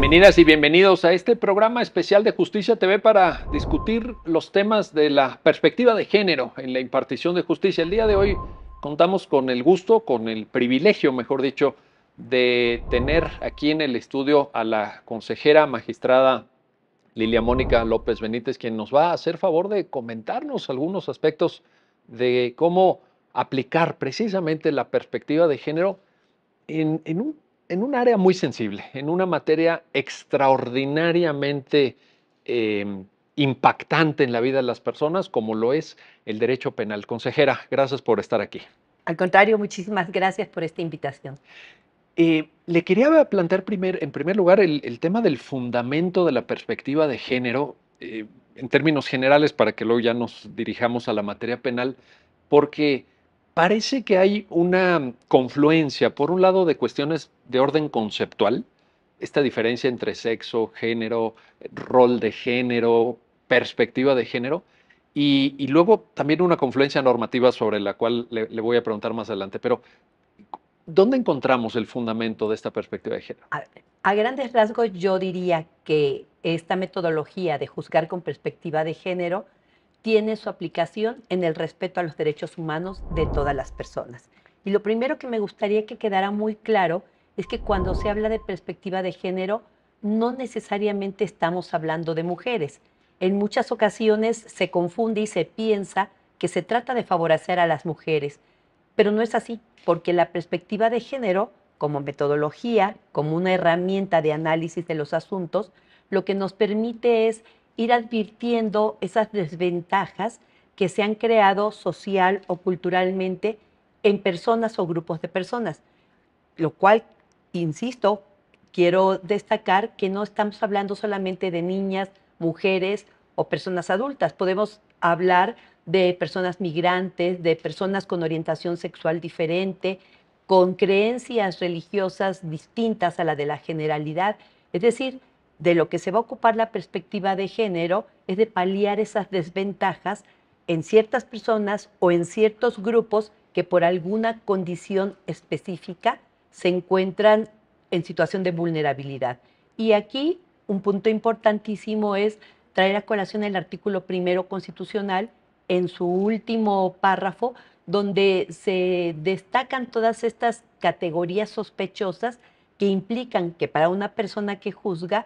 Bienvenidas y bienvenidos a este programa especial de Justicia TV para discutir los temas de la perspectiva de género en la impartición de justicia. El día de hoy contamos con el gusto, con el privilegio, mejor dicho, de tener aquí en el estudio a la consejera magistrada Lilia Mónica López Benítez, quien nos va a hacer favor de comentarnos algunos aspectos de cómo aplicar precisamente la perspectiva de género en un área muy sensible, en una materia extraordinariamente eh, impactante en la vida de las personas, como lo es el derecho penal. Consejera, gracias por estar aquí. Al contrario, muchísimas gracias por esta invitación. Le quería plantear en primer lugar el tema del fundamento de la perspectiva de género, en términos generales, para que luego ya nos dirijamos a la materia penal, porque parece que hay una confluencia, por un lado, de cuestiones de orden conceptual, esta diferencia entre sexo, género, rol de género, perspectiva de género, y luego también una confluencia normativa sobre la cual le voy a preguntar más adelante. Pero ¿dónde encontramos el fundamento de esta perspectiva de género? A grandes rasgos, yo diría que esta metodología de juzgar con perspectiva de género tiene su aplicación en el respeto a los derechos humanos de todas las personas. Y lo primero que me gustaría que quedara muy claro es que cuando se habla de perspectiva de género, no necesariamente estamos hablando de mujeres. En muchas ocasiones se confunde y se piensa que se trata de favorecer a las mujeres, pero no es así, porque la perspectiva de género, como metodología, como una herramienta de análisis de los asuntos, lo que nos permite es ir advirtiendo esas desventajas que se han creado social o culturalmente en personas o grupos de personas, lo cual, insisto, quiero destacar que no estamos hablando solamente de niñas, mujeres o personas adultas. Podemos hablar de personas migrantes, de personas con orientación sexual diferente, con creencias religiosas distintas a la de la generalidad. Es decir, de lo que se va a ocupar la perspectiva de género es de paliar esas desventajas en ciertas personas o en ciertos grupos que por alguna condición específica se encuentran en situación de vulnerabilidad. Y aquí un punto importantísimo es traer a colación el artículo primero constitucional en su último párrafo, donde se destacan todas estas categorías sospechosas que implican que para una persona que juzga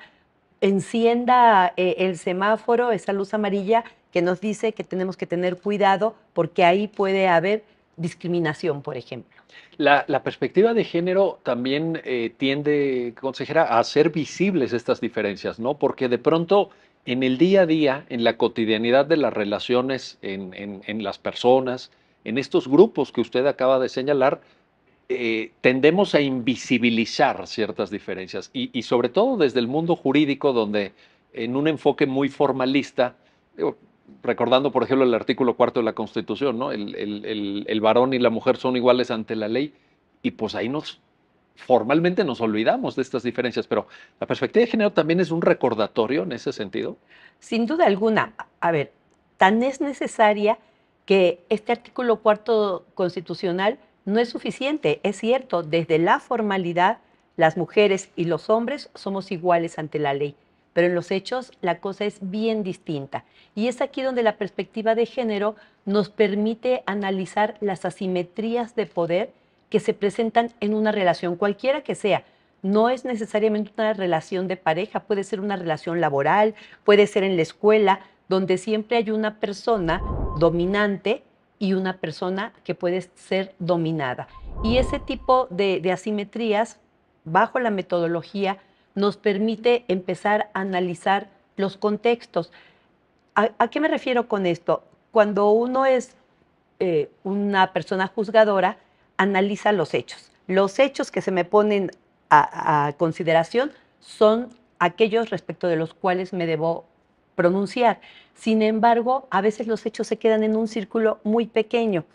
encienda el semáforo, esa luz amarilla que nos dice que tenemos que tener cuidado porque ahí puede haber discriminación, por ejemplo. La perspectiva de género también tiende, consejera, a hacer visibles estas diferencias, ¿no? Porque de pronto en el día a día, en la cotidianidad de las relaciones, en las personas, en estos grupos que usted acaba de señalar, tendemos a invisibilizar ciertas diferencias y sobre todo desde el mundo jurídico, donde en un enfoque muy formalista, digo, recordando por ejemplo el artículo cuarto de la Constitución, ¿no? El varón y la mujer son iguales ante la ley y pues ahí formalmente nos olvidamos de estas diferencias, pero la perspectiva de género también es un recordatorio en ese sentido. Sin duda alguna, a ver, tan es necesaria que este artículo cuarto constitucional no es suficiente. Es cierto, desde la formalidad, las mujeres y los hombres somos iguales ante la ley, pero en los hechos la cosa es bien distinta. Y es aquí donde la perspectiva de género nos permite analizar las asimetrías de poder que se presentan en una relación, cualquiera que sea. No es necesariamente una relación de pareja, puede ser una relación laboral, puede ser en la escuela, donde siempre hay una persona dominante y una persona que puede ser dominada. Y ese tipo de asimetrías, bajo la metodología, nos permite empezar a analizar los contextos. ¿A qué me refiero con esto? Cuando uno es una persona juzgadora, analiza los hechos. Los hechos que se me ponen a consideración son aquellos respecto de los cuales me debo pronunciar. Sin embargo, a veces los hechos se quedan en un círculo muy pequeño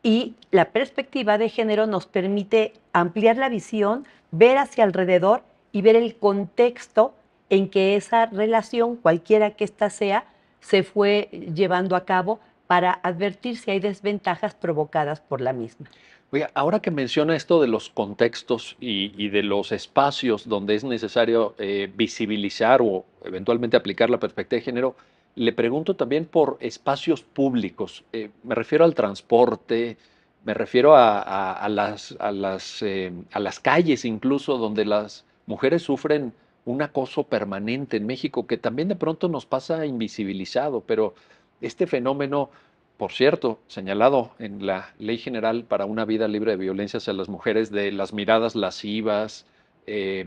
y la perspectiva de género nos permite ampliar la visión, ver hacia alrededor y ver el contexto en que esa relación, cualquiera que ésta sea, se fue llevando a cabo para advertir si hay desventajas provocadas por la misma. Oiga, ahora que menciona esto de los contextos y de los espacios donde es necesario visibilizar o eventualmente aplicar la perspectiva de género, le pregunto también por espacios públicos. Me refiero al transporte, me refiero a las calles incluso, donde las mujeres sufren un acoso permanente en México, que también de pronto nos pasa invisibilizado, pero este fenómeno, por cierto, señalado en la Ley General para una vida libre de violencia hacia las mujeres, de las miradas lascivas, eh,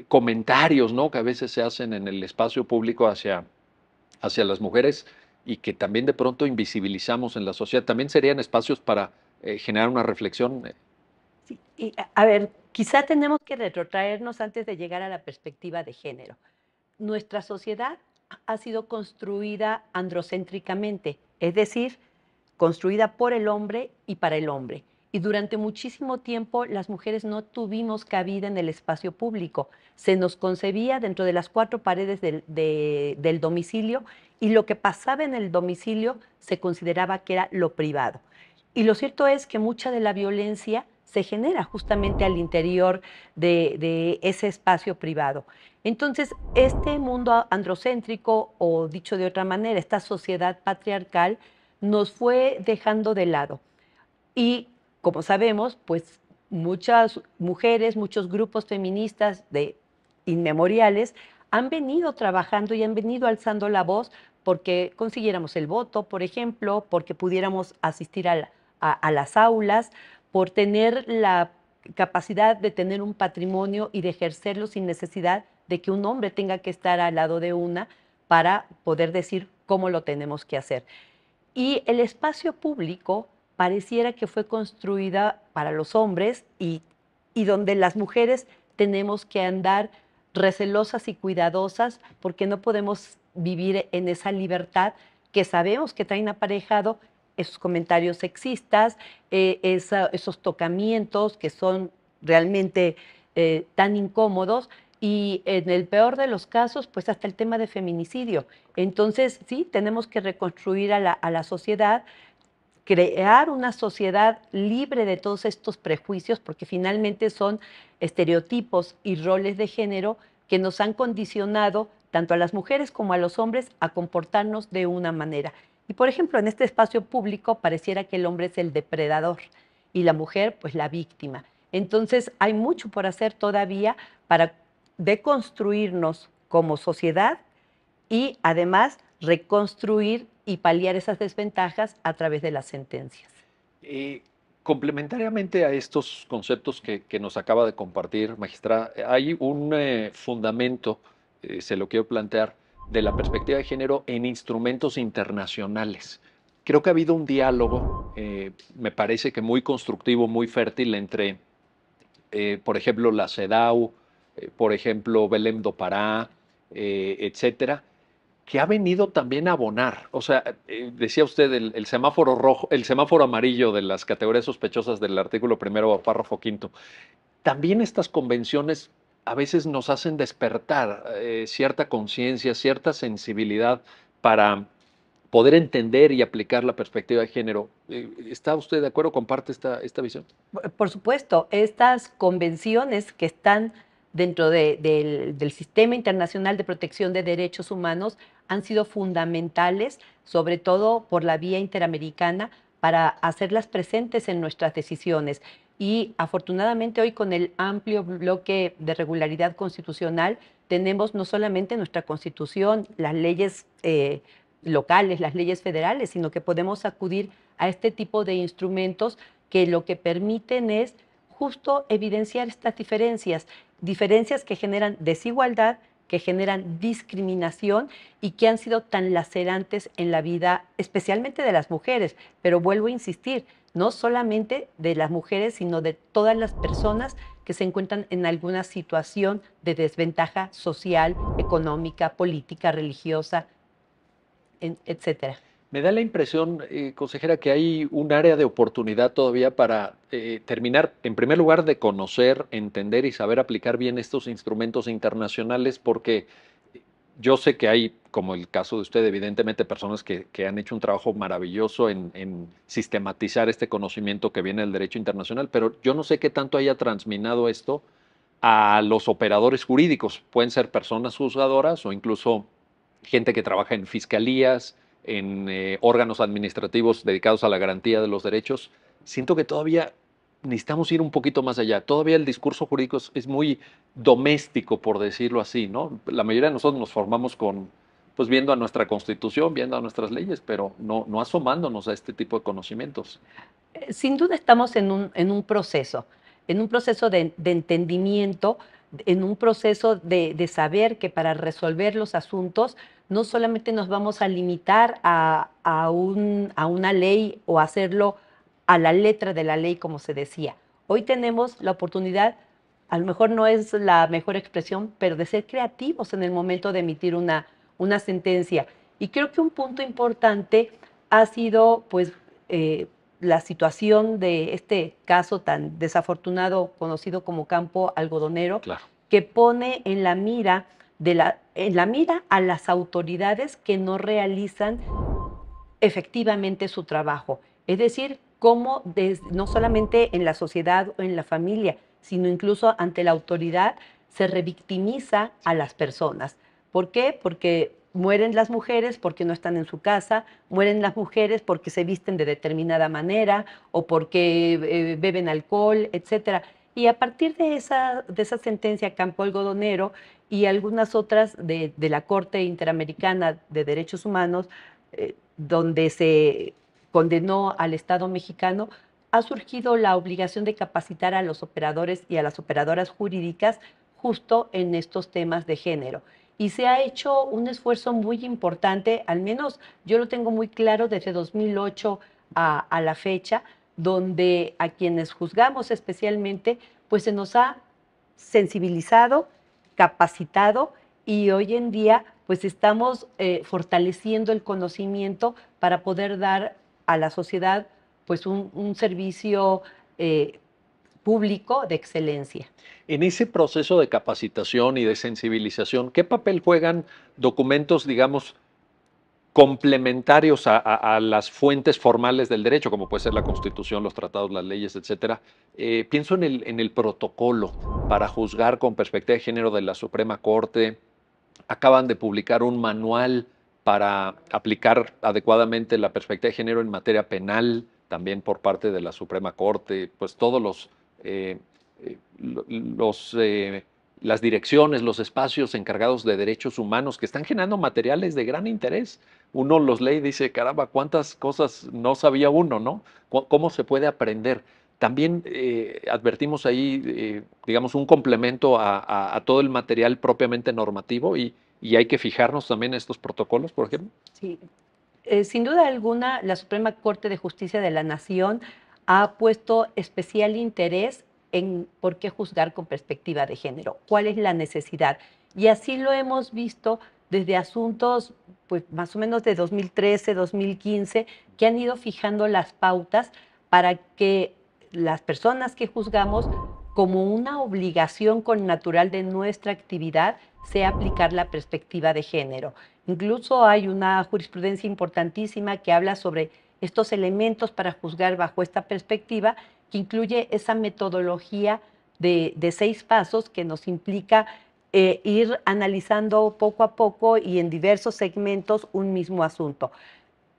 comentarios, ¿no?, que a veces se hacen en el espacio público hacia las mujeres y que también de pronto invisibilizamos en la sociedad. También serían espacios para generar una reflexión. Sí, y a ver, quizá tenemos que retrotraernos antes de llegar a la perspectiva de género. Nuestra sociedad ha sido construida androcéntricamente, es decir, construida por el hombre y para el hombre. Y durante muchísimo tiempo las mujeres no tuvimos cabida en el espacio público. Se nos concebía dentro de las cuatro paredes del domicilio, y lo que pasaba en el domicilio se consideraba que era lo privado. Y lo cierto es que mucha de la violencia se genera justamente al interior de ese espacio privado. Entonces, este mundo androcéntrico, o dicho de otra manera, esta sociedad patriarcal, nos fue dejando de lado. Y como sabemos, pues muchas mujeres, muchos grupos feministas de inmemoriales han venido trabajando y han venido alzando la voz porque consiguiéramos el voto, por ejemplo, porque pudiéramos asistir a las aulas, por tener la capacidad de tener un patrimonio y de ejercerlo sin necesidad de que un hombre tenga que estar al lado de una para poder decir cómo lo tenemos que hacer. Y el espacio público pareciera que fue construida para los hombres, y donde las mujeres tenemos que andar recelosas y cuidadosas porque no podemos vivir en esa libertad que sabemos que traen aparejado esos comentarios sexistas, esos tocamientos que son realmente tan incómodos, y en el peor de los casos, pues hasta el tema de feminicidio. Entonces, sí, tenemos que reconstruir a la sociedad, crear una sociedad libre de todos estos prejuicios, porque finalmente son estereotipos y roles de género que nos han condicionado tanto a las mujeres como a los hombres a comportarnos de una manera. Y por ejemplo, en este espacio público pareciera que el hombre es el depredador y la mujer pues la víctima. Entonces hay mucho por hacer todavía para deconstruirnos como sociedad y además reconstruir y paliar esas desventajas a través de las sentencias. Eh, Complementariamente a estos conceptos que nos acaba de compartir, magistrada, hay un fundamento, se lo quiero plantear, de la perspectiva de género en instrumentos internacionales. Creo que ha habido un diálogo, me parece que muy constructivo, muy fértil entre, por ejemplo, la CEDAW, por ejemplo, Belém do Pará, etcétera, que ha venido también a abonar. O sea, decía usted el semáforo rojo, el semáforo amarillo de las categorías sospechosas del artículo primero, párrafo quinto. También estas convenciones a veces nos hacen despertar cierta conciencia, cierta sensibilidad para poder entender y aplicar la perspectiva de género. ¿Está usted de acuerdo? ¿Comparte esta visión? Por supuesto, estas convenciones que están dentro del Sistema Internacional de Protección de Derechos Humanos han sido fundamentales, sobre todo por la vía interamericana, para hacerlas presentes en nuestras decisiones. Y afortunadamente hoy, con el amplio bloque de regularidad constitucional, tenemos no solamente nuestra Constitución, las leyes locales, las leyes federales, sino que podemos acudir a este tipo de instrumentos que lo que permiten es justo evidenciar estas diferencias, diferencias que generan desigualdad, que generan discriminación y que han sido tan lacerantes en la vida, especialmente de las mujeres. Pero vuelvo a insistir, no solamente de las mujeres, sino de todas las personas que se encuentran en alguna situación de desventaja social, económica, política, religiosa, etcétera. Me da la impresión, consejera, que hay un área de oportunidad todavía para terminar, en primer lugar, de conocer, entender y saber aplicar bien estos instrumentos internacionales, porque yo sé que hay, como el caso de usted, evidentemente personas que han hecho un trabajo maravilloso en sistematizar este conocimiento que viene del derecho internacional, pero yo no sé qué tanto haya transminado esto a los operadores jurídicos. Pueden ser personas juzgadoras o incluso gente que trabaja en fiscalías, en órganos administrativos dedicados a la garantía de los derechos. Siento que todavía necesitamos ir un poquito más allá. Todavía el discurso jurídico es muy doméstico, por decirlo así, ¿no? La mayoría de nosotros nos formamos con, pues viendo a nuestra constitución, viendo a nuestras leyes, pero no asomándonos a este tipo de conocimientos. Sin duda estamos en un proceso de entendimiento, en un proceso de saber que para resolver los asuntos no solamente nos vamos a limitar a una ley o hacerlo a la letra de la ley, como se decía. Hoy tenemos la oportunidad, a lo mejor no es la mejor expresión, pero de ser creativos en el momento de emitir una sentencia. Y creo que un punto importante ha sido, pues, la situación de este caso tan desafortunado conocido como campo algodonero, Claro. que pone en la mira en la mira a las autoridades que no realizan efectivamente su trabajo. Es decir, cómo no solamente en la sociedad o en la familia, sino incluso ante la autoridad se revictimiza a las personas. ¿Por qué? Porque mueren las mujeres porque no están en su casa, mueren las mujeres porque se visten de determinada manera o porque beben alcohol, etcétera. Y a partir de esa sentencia Campo Algodonero y algunas otras de la Corte Interamericana de Derechos Humanos, donde se condenó al Estado mexicano, ha surgido la obligación de capacitar a los operadores y a las operadoras jurídicas justo en estos temas de género. Y se ha hecho un esfuerzo muy importante, al menos yo lo tengo muy claro desde 2008 a la fecha, donde a quienes juzgamos especialmente, pues se nos ha sensibilizado, capacitado y hoy en día pues estamos fortaleciendo el conocimiento para poder dar a la sociedad pues un servicio público de excelencia. En ese proceso de capacitación y de sensibilización, ¿qué papel juegan documentos, digamos, complementarios a las fuentes formales del derecho, como puede ser la Constitución, los tratados, las leyes, etcétera? Pienso en el protocolo para juzgar con perspectiva de género de la Suprema Corte. Acaban de publicar un manual para aplicar adecuadamente la perspectiva de género en materia penal, también por parte de la Suprema Corte, pues todos eh, los las direcciones, los espacios encargados de derechos humanos que están generando materiales de gran interés. Uno los lee y dice, caramba, cuántas cosas no sabía uno, ¿no? ¿Cómo se puede aprender? También advertimos ahí, digamos, un complemento a todo el material propiamente normativo y hay que fijarnos también en estos protocolos, por ejemplo. Sí. Sin duda alguna, la Suprema Corte de Justicia de la Nación ha puesto especial interés en por qué juzgar con perspectiva de género, cuál es la necesidad. Y así lo hemos visto desde asuntos, pues más o menos de 2013, 2015, que han ido fijando las pautas para que las personas que juzgamos, como una obligación connatural de nuestra actividad, sea aplicar la perspectiva de género. Incluso hay una jurisprudencia importantísima que habla sobre estos elementos para juzgar bajo esta perspectiva, que incluye esa metodología de 6 pasos que nos implica ir analizando poco a poco y en diversos segmentos un mismo asunto.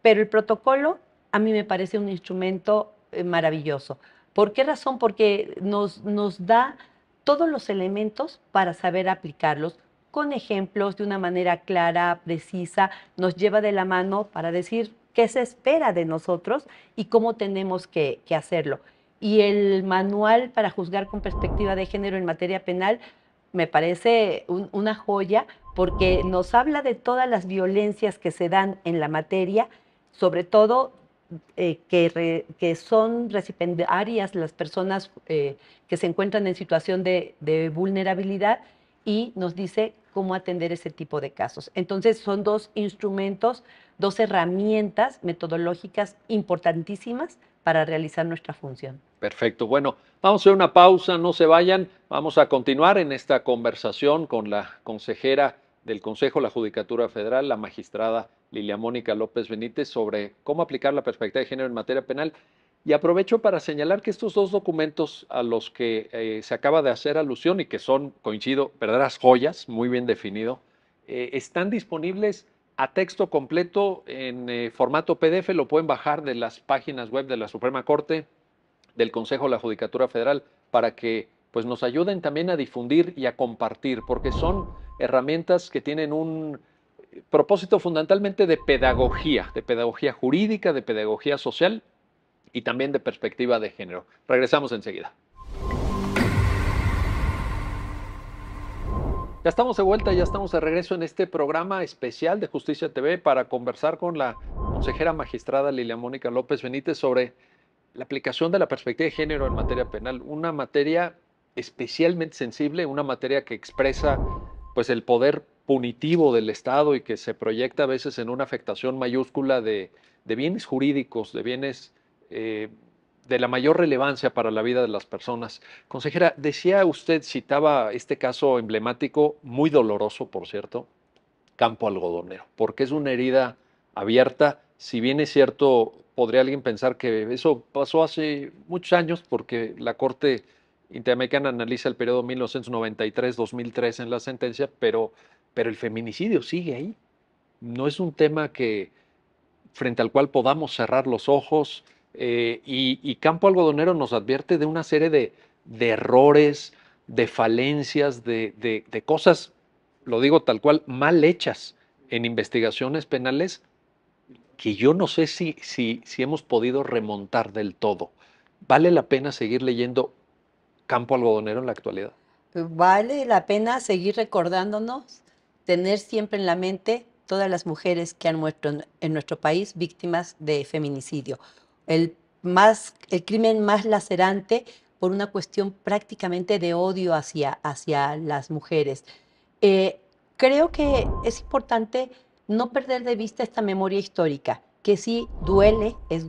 Pero el protocolo a mí me parece un instrumento maravilloso. ¿Por qué razón? Porque nos da todos los elementos para saber aplicarlos con ejemplos de una manera clara, precisa, nos lleva de la mano para decir qué se espera de nosotros y cómo tenemos que hacerlo. Y el manual para juzgar con perspectiva de género en materia penal me parece una joya porque nos habla de todas las violencias que se dan en la materia, sobre todo que son recipiendarias las personas que se encuentran en situación de vulnerabilidad y nos dice cómo atender ese tipo de casos. Entonces son 2 instrumentos, 2 herramientas metodológicas importantísimas para realizar nuestra función. Perfecto. Bueno, vamos a hacer una pausa, no se vayan. Vamos a continuar en esta conversación con la consejera del Consejo de la Judicatura Federal, la magistrada Lilia Mónica López Benítez, sobre cómo aplicar la perspectiva de género en materia penal. Y aprovecho para señalar que estos dos documentos a los que se acaba de hacer alusión y que son, coincido, verdaderas joyas, muy bien definido, están disponibles a texto completo en formato PDF, lo pueden bajar de las páginas web de la Suprema Corte, del Consejo de la Judicatura Federal, para que pues, nos ayuden también a difundir y a compartir, porque son herramientas que tienen un propósito fundamentalmente de pedagogía jurídica, de pedagogía social y también de perspectiva de género. Regresamos enseguida. Ya estamos de vuelta, ya estamos de regreso en este programa especial de Justicia TV para conversar con la consejera magistrada Lilia Mónica López Benítez sobre la aplicación de la perspectiva de género en materia penal, una materia especialmente sensible, una materia que expresa pues el poder punitivo del Estado y que se proyecta a veces en una afectación mayúscula de bienes jurídicos, de bienes de la mayor relevancia para la vida de las personas. Consejera, decía usted, citaba este caso emblemático, muy doloroso, por cierto, Campo Algodonero, porque es una herida abierta. Si bien es cierto, podría alguien pensar que eso pasó hace muchos años, porque la Corte Interamericana analiza el periodo 1993-2003 en la sentencia, pero el feminicidio sigue ahí. No es un tema que frente al cual podamos cerrar los ojos. Y Campo Algodonero nos advierte de una serie de errores, de falencias, de cosas, lo digo tal cual, mal hechas en investigaciones penales que yo no sé si hemos podido remontar del todo. ¿Vale la pena seguir leyendo Campo Algodonero en la actualidad? Vale la pena seguir recordándonos, tener siempre en la mente todas las mujeres que han muerto en nuestro país víctimas de feminicidio. El crimen más lacerante por una cuestión prácticamente de odio hacia las mujeres. Eh, Creo que es importante no perder de vista esta memoria histórica, que sí duele, es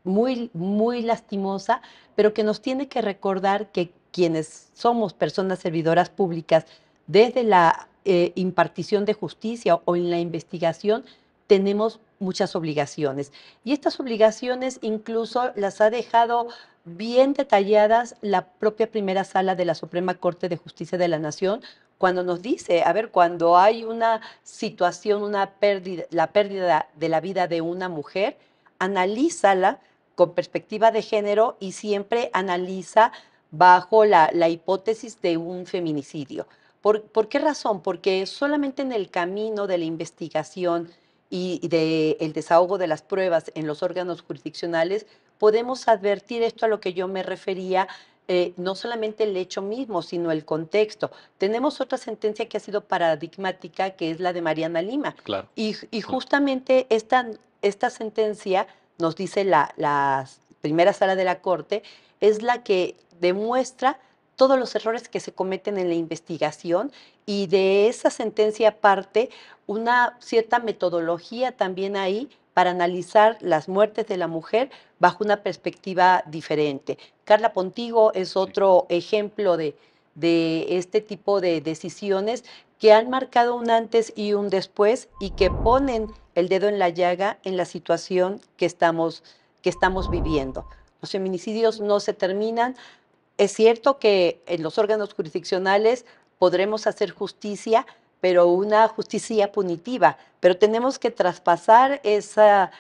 muy, muy lastimosa, pero que nos tiene que recordar que quienes somos personas servidoras públicas, desde la impartición de justicia o en la investigación, tenemos muchas obligaciones. Y estas obligaciones incluso las ha dejado bien detalladas la propia primera sala de la Suprema Corte de Justicia de la Nación, cuando nos dice, a ver, cuando hay una situación, una pérdida, la pérdida de la vida de una mujer, analízala con perspectiva de género y siempre analiza bajo la hipótesis de un feminicidio. ¿Por qué razón? Porque solamente en el camino de la investigación y del desahogo de las pruebas en los órganos jurisdiccionales podemos advertir esto a lo que yo me refería, no solamente el hecho mismo, sino el contexto. Tenemos otra sentencia que ha sido paradigmática, que es la de Mariana Lima. Claro. Y justamente esta sentencia, nos dice la primera sala de la Corte, es la que demuestra todos los errores que se cometen en la investigación, y de esa sentencia parte una cierta metodología también ahí para analizar las muertes de la mujer bajo una perspectiva diferente. Carla Pontigo es otro ejemplo de este tipo de decisiones que han marcado un antes y un después y que ponen el dedo en la llaga en la situación que estamos viviendo. Los feminicidios no se terminan. Es cierto que en los órganos jurisdiccionales podremos hacer justicia, pero una justicia punitiva. Pero tenemos que traspasar esa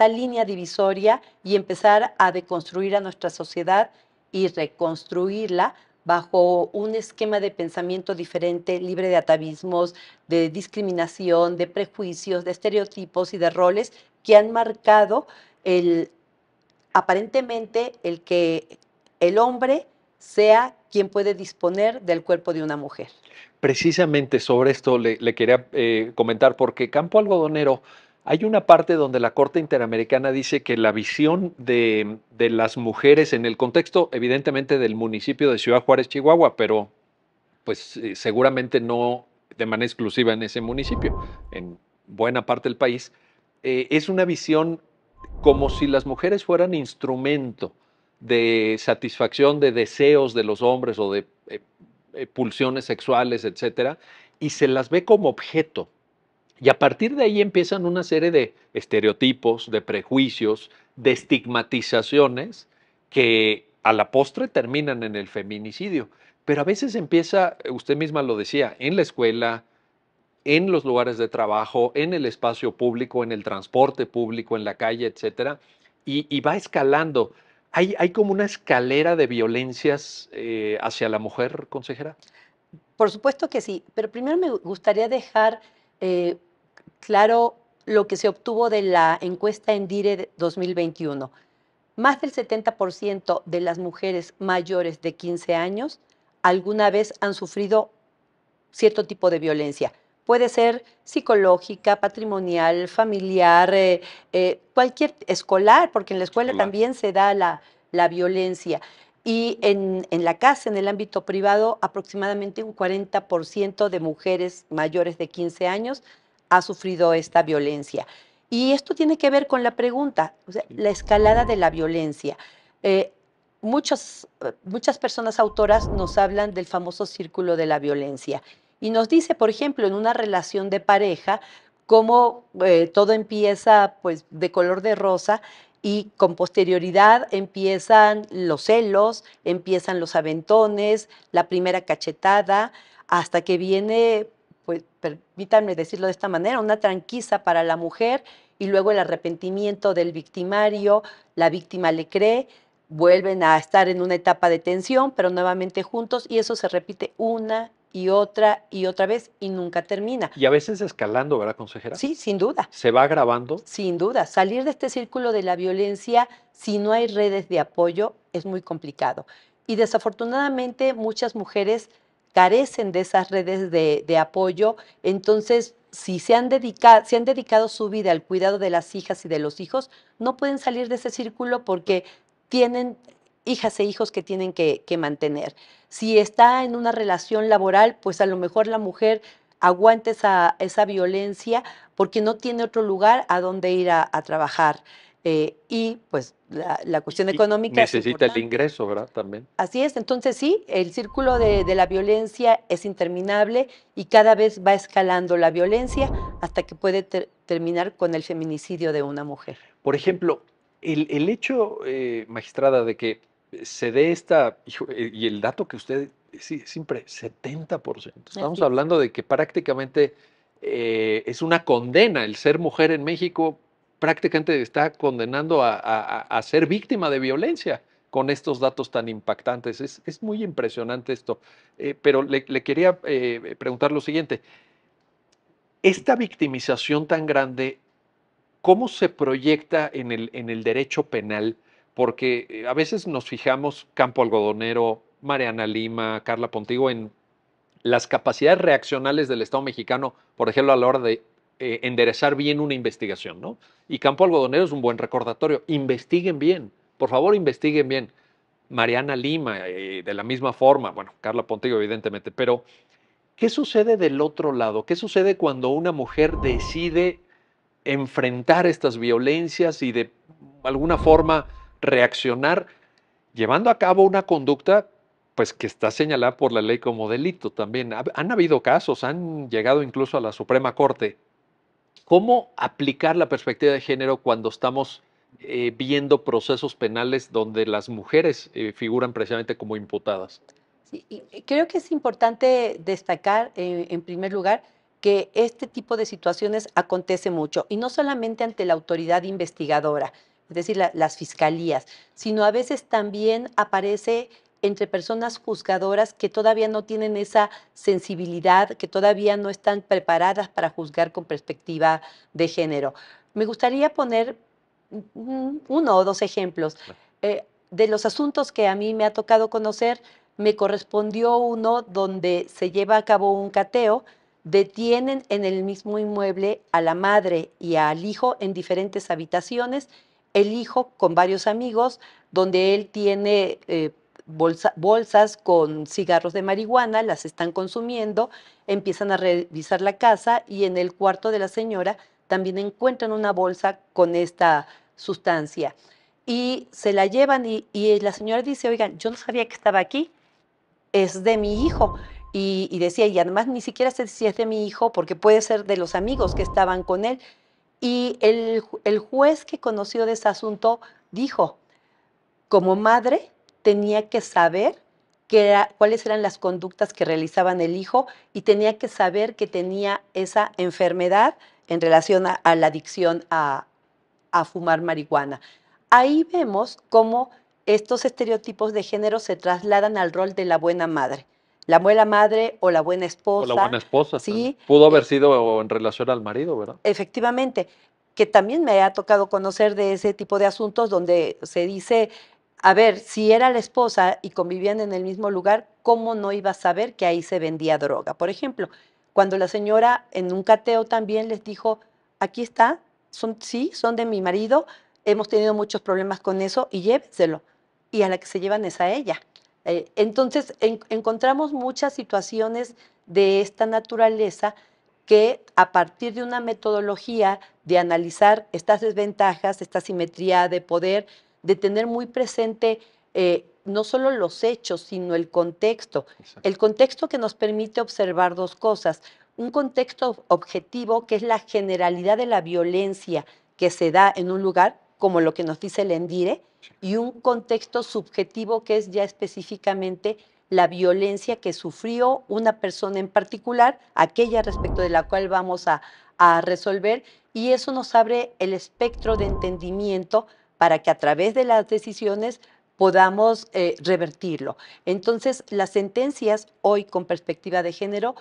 línea divisoria y empezar a deconstruir a nuestra sociedad y reconstruirla bajo un esquema de pensamiento diferente, libre de atavismos, de discriminación, de prejuicios, de estereotipos y de roles que han marcado aparentemente el que el hombre sea quien puede disponer del cuerpo de una mujer. Precisamente sobre esto le quería comentar, porque Campo Algodonero, hay una parte donde la Corte Interamericana dice que la visión de las mujeres en el contexto, evidentemente, del municipio de Ciudad Juárez, Chihuahua, pero pues seguramente no de manera exclusiva en ese municipio, en buena parte del país, es una visión como si las mujeres fueran instrumento de satisfacción de deseos de los hombres o de pulsiones sexuales, etcétera, y se las ve como objeto. Y a partir de ahí empiezan una serie de estereotipos, de prejuicios, de estigmatizaciones que a la postre terminan en el feminicidio. Pero a veces empieza, usted misma lo decía, en la escuela, en los lugares de trabajo, en el espacio público, en el transporte público, en la calle, etcétera, y va escalando. Hay como una escalera de violencias hacia la mujer, consejera. Por supuesto que sí, pero primero me gustaría dejar eh, claro lo que se obtuvo de la encuesta en DIRE 2021. Más del 70% de las mujeres mayores de 15 años alguna vez han sufrido cierto tipo de violencia. Puede ser psicológica, patrimonial, familiar, cualquier escolar, porque en la escuela Escolar. también se da la violencia. Y en la casa, en el ámbito privado, aproximadamente un 40% de mujeres mayores de 15 años ha sufrido esta violencia. Y esto tiene que ver con la pregunta, o sea, la escalada de la violencia. Eh, muchas personas autoras nos hablan del famoso círculo de la violencia y nos dice, por ejemplo, en una relación de pareja, cómo todo empieza pues de color de rosa y con posterioridad empiezan los celos, empiezan los aventones, la primera cachetada, hasta que viene, pues permítanme decirlo de esta manera, una tranquiza para la mujer y luego el arrepentimiento del victimario, la víctima le cree, vuelven a estar en una etapa de tensión, pero nuevamente juntos y eso se repite una y otra vez y nunca termina. Y a veces escalando, ¿verdad, consejera? Sí, sin duda, Se va agravando. sin duda. Salir de este círculo de la violencia si no hay redes de apoyo es muy complicado. Y desafortunadamente muchas mujeres carecen de esas redes de apoyo, entonces si se han dedicado su vida al cuidado de las hijas y de los hijos, no pueden salir de ese círculo porque tienen hijas e hijos que tienen que mantener. Si está en una relación laboral, pues a lo mejor la mujer aguanta esa violencia porque no tiene otro lugar a donde ir a trabajar. Y pues la cuestión Y económica es necesita el importante. ingreso, ¿verdad? También. Así es, entonces sí, el círculo de la violencia es interminable y cada vez va escalando la violencia hasta que puede terminar con el feminicidio de una mujer. Por ejemplo, el hecho, magistrada, de que se dé esta, y el dato que usted, sí, siempre, 70%. Estamos Así es. hablando de que prácticamente es una condena el ser mujer en México, prácticamente está condenando a ser víctima de violencia con estos datos tan impactantes. Es muy impresionante esto. Pero le quería preguntar lo siguiente. Esta victimización tan grande, ¿cómo se proyecta en el derecho penal? Porque a veces nos fijamos, Campo Algodonero, Mariana Lima, Carla Pontigo, en las capacidades reaccionales del Estado mexicano, por ejemplo, a la hora de enderezar bien una investigación, ¿no? Y Campo Algodonero es un buen recordatorio. Investiguen bien, por favor, investiguen bien. Mariana Lima, de la misma forma, bueno, Carla Pontigo, evidentemente, pero ¿qué sucede del otro lado? ¿Qué sucede cuando una mujer decide enfrentar estas violencias y de alguna forma reaccionar llevando a cabo una conducta pues que está señalada por la ley como delito también? Han habido casos, han llegado incluso a la Suprema Corte. ¿Cómo aplicar la perspectiva de género cuando estamos viendo procesos penales donde las mujeres figuran precisamente como imputadas? Sí, y creo que es importante destacar, en primer lugar, que este tipo de situaciones acontece mucho, y no solamente ante la autoridad investigadora, es decir, las fiscalías, sino a veces también aparece entre personas juzgadoras que todavía no tienen esa sensibilidad, que todavía no están preparadas para juzgar con perspectiva de género. Me gustaría poner uno o dos ejemplos. De los asuntos que a mí me ha tocado conocer, me correspondió uno donde se lleva a cabo un cateo, detienen en el mismo inmueble a la madre y al hijo en diferentes habitaciones, el hijo con varios amigos, donde él tiene bolsas con cigarros de marihuana, las están consumiendo, empiezan a revisar la casa y en el cuarto de la señora también encuentran una bolsa con esta sustancia. Y se la llevan y la señora dice, oigan, yo no sabía que estaba aquí, es de mi hijo. y decía, y además ni siquiera sé si es de mi hijo, porque puede ser de los amigos que estaban con él. Y el juez que conoció de ese asunto dijo, como madre tenía que saber cuáles eran las conductas que realizaban el hijo y tenía que saber que tenía esa enfermedad en relación a la adicción a fumar marihuana. Ahí vemos cómo estos estereotipos de género se trasladan al rol de la buena madre. La buena madre o la buena O la esposa, buena esposa también. ¿sí? Pudo haber sido en relación al marido, ¿verdad? Efectivamente, que también me ha tocado conocer de ese tipo de asuntos donde se dice, a ver, si era la esposa y convivían en el mismo lugar, ¿cómo no iba a saber que ahí se vendía droga? Por ejemplo, cuando la señora en un cateo también les dijo, aquí está, sí, son de mi marido, hemos tenido muchos problemas con eso y llévenselo. Y a la que se llevan es a ella. Entonces, encontramos muchas situaciones de esta naturaleza que a partir de una metodología de analizar estas desventajas, esta simetría de poder, de tener muy presente no solo los hechos, sino el contexto. Exacto. El contexto que nos permite observar dos cosas. Un contexto objetivo, que es la generalidad de la violencia que se da en un lugar, como lo que nos dice el ENDIRE, y un contexto subjetivo, que es ya específicamente la violencia que sufrió una persona en particular, aquella respecto de la cual vamos a resolver, y eso nos abre el espectro de entendimiento para que a través de las decisiones podamos revertirlo. Entonces, las sentencias hoy con perspectiva de género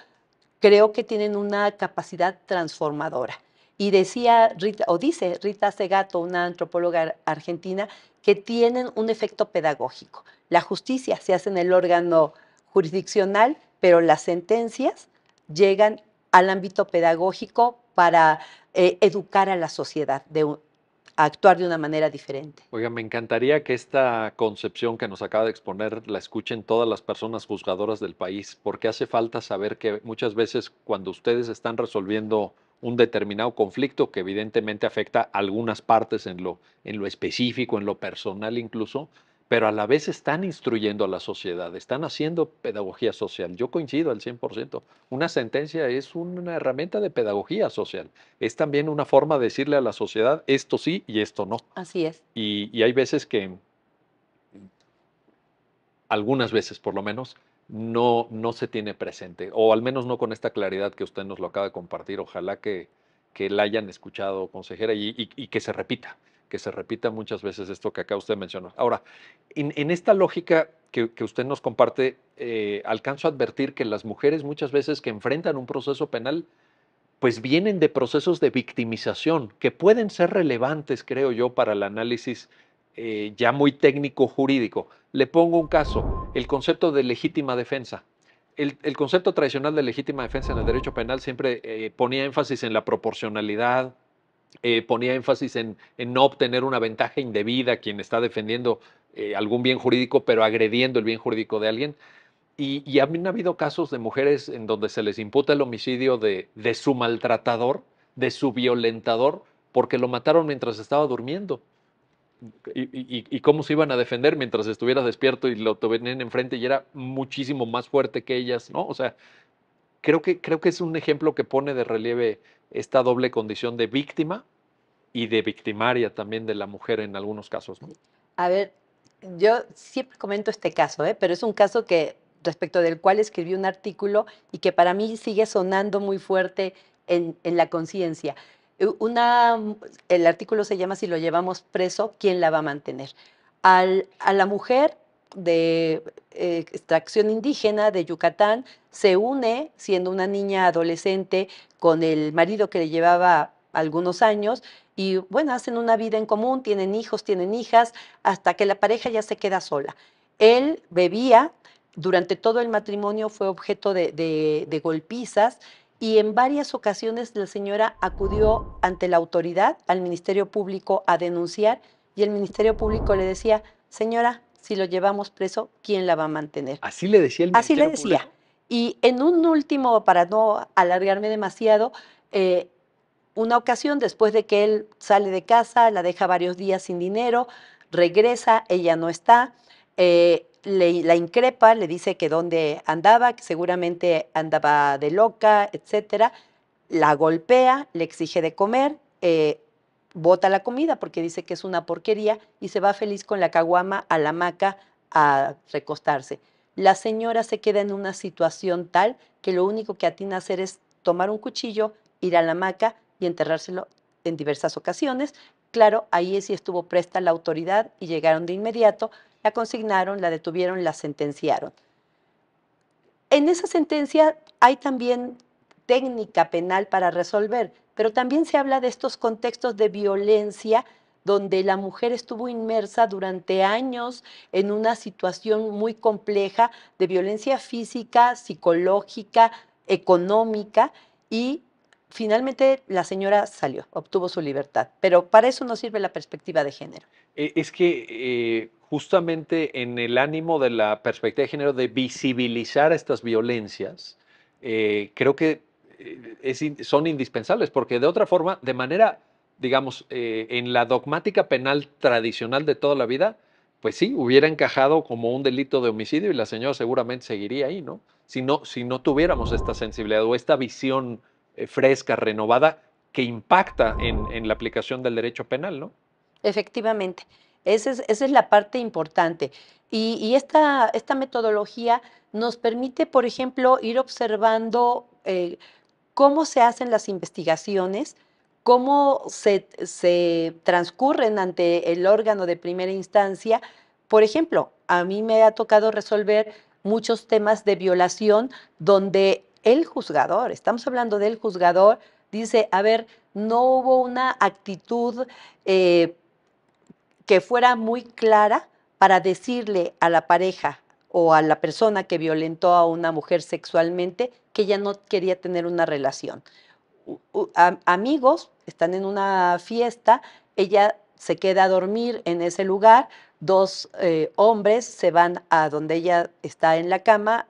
creo que tienen una capacidad transformadora. Y decía Rita, o dice Rita Segato, una antropóloga argentina, que tienen un efecto pedagógico. La justicia se hace en el órgano jurisdiccional, pero las sentencias llegan al ámbito pedagógico para educar a la sociedad, a actuar de una manera diferente. Oiga, me encantaría que esta concepción que nos acaba de exponer la escuchen todas las personas juzgadoras del país, porque hace falta saber que muchas veces cuando ustedes están resolviendo un determinado conflicto que evidentemente afecta a algunas partes en lo específico, en lo personal incluso, pero a la vez están instruyendo a la sociedad, están haciendo pedagogía social. Yo coincido al 100%. Una sentencia es una herramienta de pedagogía social. Es también una forma de decirle a la sociedad esto sí y esto no. Así es. Y hay veces que, algunas veces por lo menos, no se tiene presente, o al menos no con esta claridad que usted nos lo acaba de compartir. Ojalá que la hayan escuchado, consejera, y que se repita muchas veces esto que acá usted mencionó. Ahora, en esta lógica que usted nos comparte, alcanzo a advertir que las mujeres muchas veces que enfrentan un proceso penal, pues vienen de procesos de victimización que pueden ser relevantes, creo yo, para el análisis ya muy técnico jurídico. Le pongo un caso, el concepto de legítima defensa. El concepto tradicional de legítima defensa en el derecho penal siempre ponía énfasis en la proporcionalidad, ponía énfasis en no obtener una ventaja indebida a quien está defendiendo algún bien jurídico, pero agrediendo el bien jurídico de alguien. Y han habido casos de mujeres en donde se les imputa el homicidio de su maltratador, de su violentador, porque lo mataron mientras estaba durmiendo. Y cómo se iban a defender mientras estuviera despierto y lo tenían enfrente y era muchísimo más fuerte que ellas, ¿no? O sea, creo que es un ejemplo que pone de relieve esta doble condición de víctima y de victimaria también de la mujer en algunos casos, ¿no? A ver, yo siempre comento este caso, pero es un caso que respecto del cual escribí un artículo y que para mí sigue sonando muy fuerte en la conciencia. Una, el artículo se llama Si lo llevamos preso, ¿quién la va a mantener? A la mujer de extracción indígena de Yucatán se une, siendo una niña adolescente, con el marido que le llevaba algunos años y bueno, hacen una vida en común, tienen hijos, tienen hijas, hasta que la pareja ya se queda sola. Él bebía, durante todo el matrimonio fue objeto de golpizas y en varias ocasiones la señora acudió ante la autoridad, al Ministerio Público, a denunciar y el Ministerio Público le decía, señora, si lo llevamos preso, ¿quién la va a mantener? Así le decía el Así le Ministerio decía. Público. Y en un último, para no alargarme demasiado, eh, una ocasión, después de que él sale de casa, la deja varios días sin dinero, regresa, ella no está. la increpa, le dice que dónde andaba, que seguramente andaba de loca, etcétera. La golpea, le exige de comer, bota la comida porque dice que es una porquería y se va feliz con la caguama a la hamaca a recostarse. La señora se queda en una situación tal que lo único que atina a hacer es tomar un cuchillo, ir a la hamaca y enterrárselo en diversas ocasiones. Claro, ahí sí estuvo presta la autoridad y llegaron de inmediato, la consignaron, la detuvieron, la sentenciaron. En esa sentencia hay también técnica penal para resolver, pero también se habla de estos contextos de violencia donde la mujer estuvo inmersa durante años en una situación muy compleja de violencia física, psicológica, económica y finalmente la señora salió, obtuvo su libertad. Pero para eso no sirve la perspectiva de género. Es que justamente en el ánimo de la perspectiva de género de visibilizar estas violencias, creo que son indispensables, porque de otra forma, de manera, digamos, en la dogmática penal tradicional de toda la vida, pues sí, hubiera encajado como un delito de homicidio y la señora seguramente seguiría ahí, ¿no? Si no tuviéramos esta sensibilidad o esta visión fresca, renovada, que impacta en la aplicación del derecho penal, ¿no? Efectivamente, esa es la parte importante. Y esta metodología nos permite, por ejemplo, ir observando cómo se hacen las investigaciones, cómo se transcurren ante el órgano de primera instancia. Por ejemplo, a mí me ha tocado resolver muchos temas de violación donde el juzgador, estamos hablando del juzgador, dice, a ver, no hubo una actitud eh, que fuera muy clara para decirle a la pareja o a la persona que violentó a una mujer sexualmente que ella no quería tener una relación. Amigos están en una fiesta, ella se queda a dormir en ese lugar, dos hombres se van a donde ella está en la cama,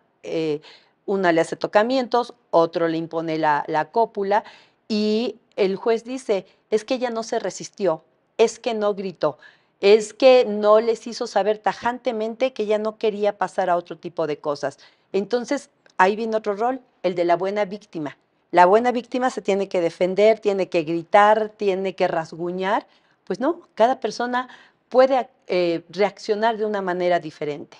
una le hace tocamientos, otro le impone la cópula y el juez dice, es que ella no se resistió, es que no gritó, es que no les hizo saber tajantemente que ella no quería pasar a otro tipo de cosas. Entonces, ahí viene otro rol, el de la buena víctima. La buena víctima se tiene que defender, tiene que gritar, tiene que rasguñar. Pues no, cada persona puede reaccionar de una manera diferente.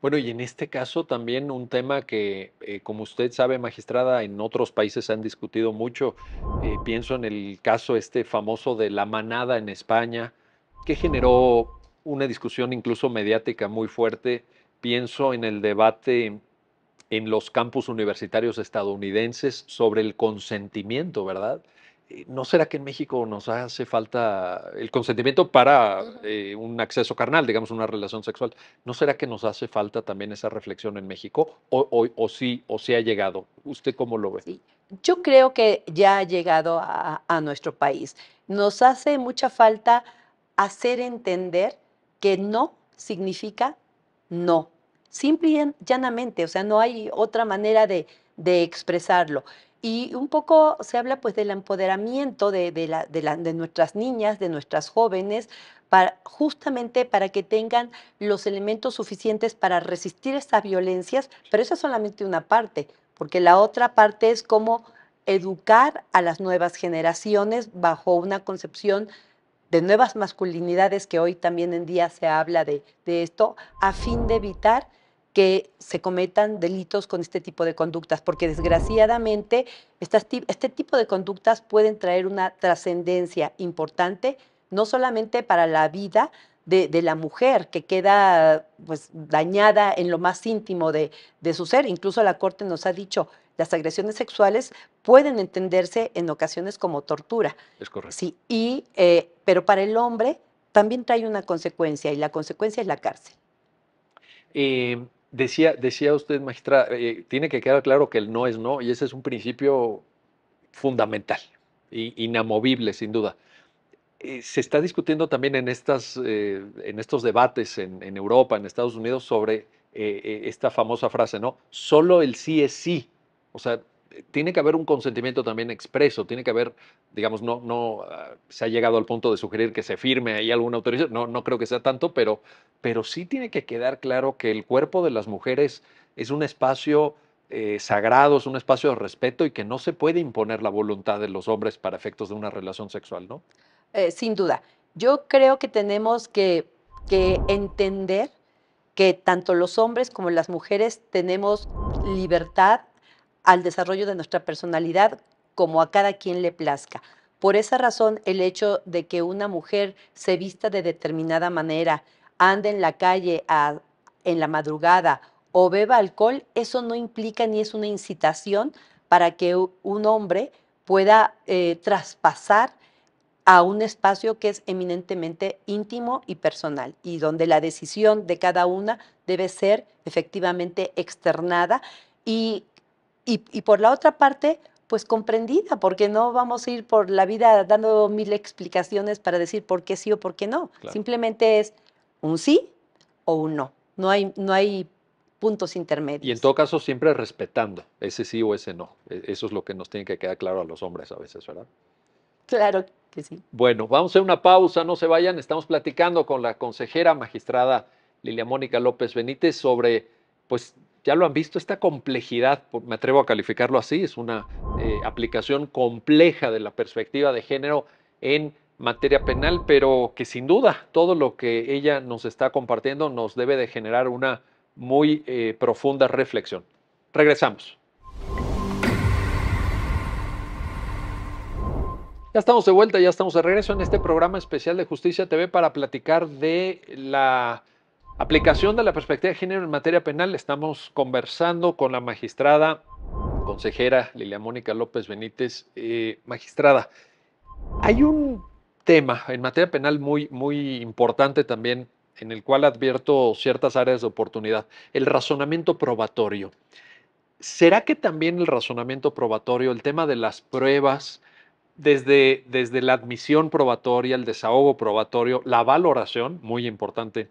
Bueno, y en este caso también un tema que, como usted sabe, magistrada, en otros países se han discutido mucho. Pienso en el caso este famoso de la manada en España, que generó una discusión incluso mediática muy fuerte. Pienso en el debate en los campus universitarios estadounidenses sobre el consentimiento, ¿verdad? ¿No será que en México nos hace falta el consentimiento para un acceso carnal, digamos, una relación sexual? ¿No será que nos hace falta también esa reflexión en México? O sí ha llegado? ¿Usted cómo lo ve? Sí. Yo creo que ya ha llegado a nuestro país. Nos hace mucha falta hacer entender que no significa no. Simple y llanamente, o sea, no hay otra manera de expresarlo. Y un poco se habla pues del empoderamiento de nuestras niñas, de nuestras jóvenes, justamente para que tengan los elementos suficientes para resistir estas violencias, pero eso es solamente una parte, porque la otra parte es cómo educar a las nuevas generaciones bajo una concepción de nuevas masculinidades, que hoy también en día se habla de esto, a fin de evitar que se cometan delitos con este tipo de conductas, porque desgraciadamente este tipo de conductas pueden traer una trascendencia importante, no solamente para la vida de la mujer, que queda pues, dañada en lo más íntimo de su ser. Incluso la Corte nos ha dicho, las agresiones sexuales pueden entenderse en ocasiones como tortura. Es correcto. Sí, pero para el hombre también trae una consecuencia y la consecuencia es la cárcel. Decía usted, maestra, tiene que quedar claro que el no es no, y ese es un principio fundamental, inamovible, sin duda. Se está discutiendo también en estos debates en Europa, en Estados Unidos, sobre esta famosa frase, ¿no? Solo el sí es sí. O sea, tiene que haber un consentimiento también expreso, tiene que haber, digamos, se ha llegado al punto de sugerir que se firme ahí alguna autorización, no creo que sea tanto, pero sí tiene que quedar claro que el cuerpo de las mujeres es un espacio sagrado, es un espacio de respeto y que no se puede imponer la voluntad de los hombres para efectos de una relación sexual, ¿no? Sin duda, yo creo que tenemos que entender que tanto los hombres como las mujeres tenemos libertad al desarrollo de nuestra personalidad como a cada quien le plazca. Por esa razón, el hecho de que una mujer se vista de determinada manera, ande en la calle en la madrugada o beba alcohol, eso no implica ni es una incitación para que un hombre pueda traspasar a un espacio que es eminentemente íntimo y personal y donde la decisión de cada una debe ser efectivamente externada y, y por la otra parte, pues comprendida, porque no vamos a ir por la vida dando mil explicaciones para decir por qué sí o por qué no. Claro. Simplemente es un sí o un no. No hay puntos Y en intermedios. todo caso, siempre respetando ese sí o ese no. Eso es lo que nos tiene que quedar claro a los hombres a veces, ¿verdad? Claro que sí. Bueno, vamos a hacer una pausa, no se vayan. Estamos platicando con la consejera magistrada Lilia Mónica López Benítez sobre, pues ya lo han visto, esta complejidad, me atrevo a calificarlo así, es una aplicación compleja de la perspectiva de género en materia penal, pero que sin duda todo lo que ella nos está compartiendo nos debe de generar una muy profunda reflexión. Regresamos. Ya estamos de vuelta, ya estamos de regreso en este programa especial de Justicia TV para platicar de la aplicación de la perspectiva de género en materia penal. Estamos conversando con la magistrada, consejera Lilia Mónica López Benítez. Magistrada, hay un tema en materia penal muy importante también en el cual advierto ciertas áreas de oportunidad, el razonamiento probatorio. ¿Será que también el razonamiento probatorio, el tema de las pruebas, desde la admisión probatoria, el desahogo probatorio, la valoración, muy importante,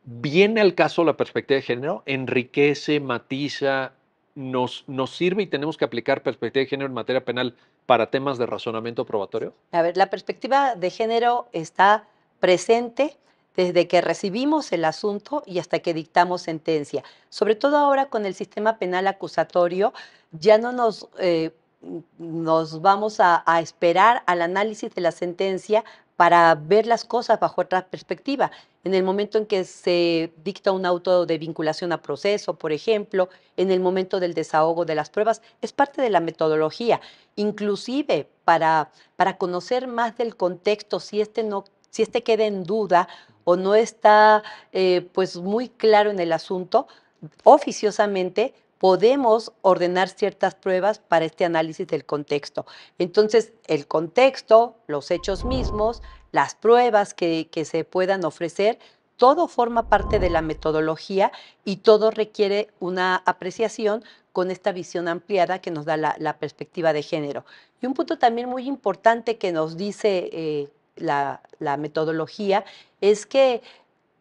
viene al caso la perspectiva de género, enriquece, matiza, nos sirve y tenemos que aplicar perspectiva de género en materia penal para temas de razonamiento probatorio? A ver, la perspectiva de género está presente desde que recibimos el asunto y hasta que dictamos sentencia. Sobre todo ahora con el sistema penal acusatorio, ya no nos vamos a esperar al análisis de la sentencia para ver las cosas bajo otra perspectiva. En el momento en que se dicta un auto de vinculación a proceso, por ejemplo, en el momento del desahogo de las pruebas, es parte de la metodología, inclusive para conocer más del contexto, si este queda en duda o no está pues muy claro en el asunto, oficiosamente podemos ordenar ciertas pruebas para este análisis del contexto. Entonces, el contexto, los hechos mismos, las pruebas que se puedan ofrecer, todo forma parte de la metodología y todo requiere una apreciación con esta visión ampliada que nos da la perspectiva de género. Y un punto también muy importante que nos dice la metodología es que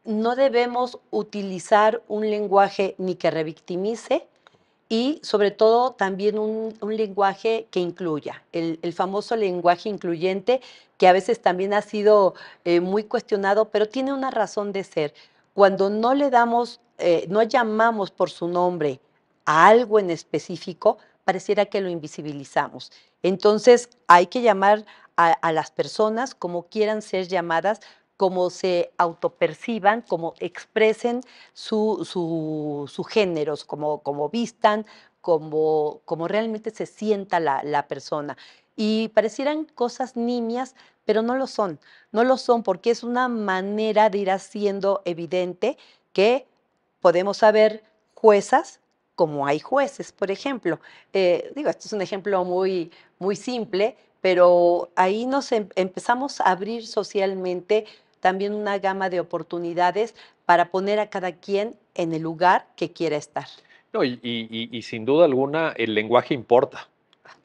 no debemos utilizar un lenguaje ni que revictimice y sobre todo también un lenguaje que incluya, el famoso lenguaje incluyente que a veces también ha sido muy cuestionado, pero tiene una razón de ser. Cuando no le damos, no llamamos por su nombre a algo en específico, pareciera que lo invisibilizamos. Entonces hay que llamar a las personas como quieran ser llamadas, como se autoperciban, como expresen su géneros, como vistan, como realmente se sienta la persona. Y parecieran cosas nimias, pero no lo son. No lo son porque es una manera de ir haciendo evidente que podemos saber juezas como hay jueces, por ejemplo. Digo, esto es un ejemplo muy simple, pero ahí nos empezamos a abrir socialmente también una gama de oportunidades para poner a cada quien en el lugar que quiera estar. No, y sin duda alguna el lenguaje importa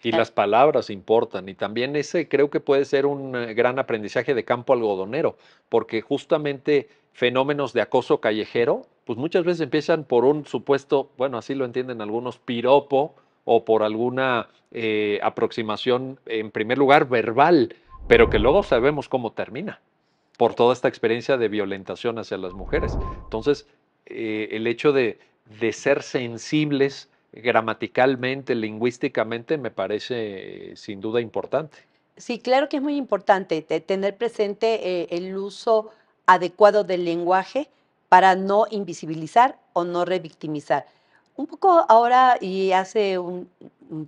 y Claro. las palabras importan y también ese creo que puede ser un gran aprendizaje de campo algodonero, porque justamente fenómenos de acoso callejero, pues muchas veces empiezan por un supuesto, bueno, así lo entienden algunos, piropo o por alguna aproximación, en primer lugar, verbal, pero que luego sabemos cómo termina, por toda esta experiencia de violentación hacia las mujeres. Entonces, el hecho de ser sensibles gramaticalmente, lingüísticamente, me parece sin duda importante. Sí, claro que es muy importante tener presente el uso adecuado del lenguaje para no invisibilizar o no revictimizar. Un poco ahora y hace un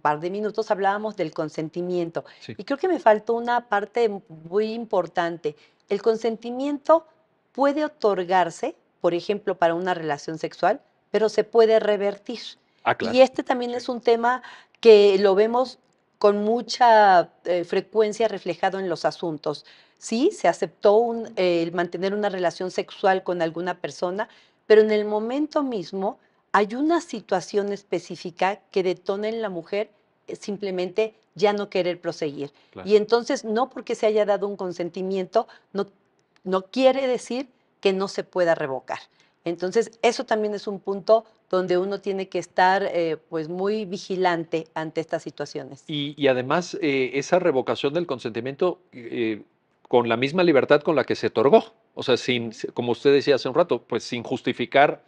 par de minutos hablábamos del consentimiento Sí. y creo que me faltó una parte muy importante. El consentimiento puede otorgarse, por ejemplo, para una relación sexual, pero se puede revertir. Ah, Y claro. este también es un tema que lo vemos con mucha frecuencia reflejado en los asuntos. Sí, se aceptó el mantener una relación sexual con alguna persona, pero en el momento mismo hay una situación específica que detona en la mujer simplemente ya no querer proseguir. Claro. Y entonces, no porque se haya dado un consentimiento, no quiere decir que no se pueda revocar. Entonces, eso también es un punto donde uno tiene que estar pues muy vigilante ante estas situaciones. Y además, esa revocación del consentimiento con la misma libertad con la que se otorgó. O sea, sin, como usted decía hace un rato, pues sin justificar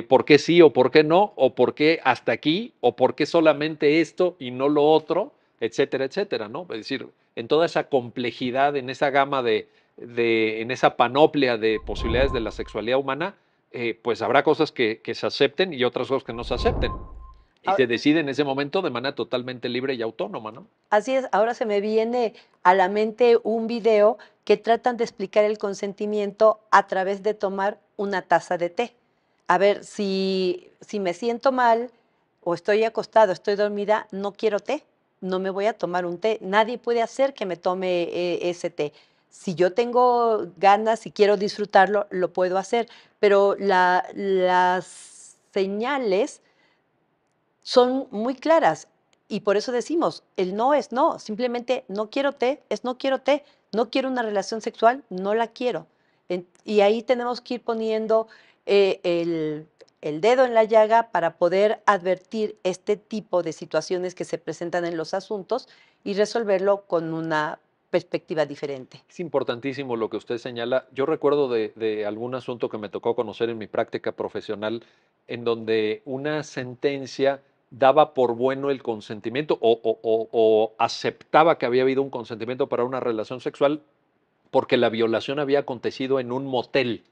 por qué sí o por qué no, o por qué hasta aquí, o por qué solamente esto y no lo otro, etcétera, etcétera, ¿no? Es decir, en toda esa complejidad, en esa gama en esa panoplia de posibilidades de la sexualidad humana, pues habrá cosas que se acepten y otras cosas que no se acepten. Y Ahora, se decide en ese momento de manera totalmente libre y autónoma, ¿no? así es, ahora se me viene a la mente un video que tratan de explicar el consentimiento a través de tomar una taza de té. A ver, si me siento mal o estoy acostado, estoy dormida, no quiero té, no me voy a tomar un té. Nadie puede hacer que me tome ese té. Si yo tengo ganas y quiero disfrutarlo, lo puedo hacer, pero las señales son muy claras y por eso decimos, el no es no, simplemente no quiero té, es no quiero té, no quiero una relación sexual, no la quiero. Y ahí tenemos que ir poniendo el dedo en la llaga para poder advertir este tipo de situaciones que se presentan en los asuntos y resolverlo con una perspectiva diferente. Es importantísimo lo que usted señala. Yo recuerdo de algún asunto que me tocó conocer en mi práctica profesional, en donde una sentencia daba por bueno el consentimiento o aceptaba que había habido un consentimiento para una relación sexual porque la violación había acontecido en un motel.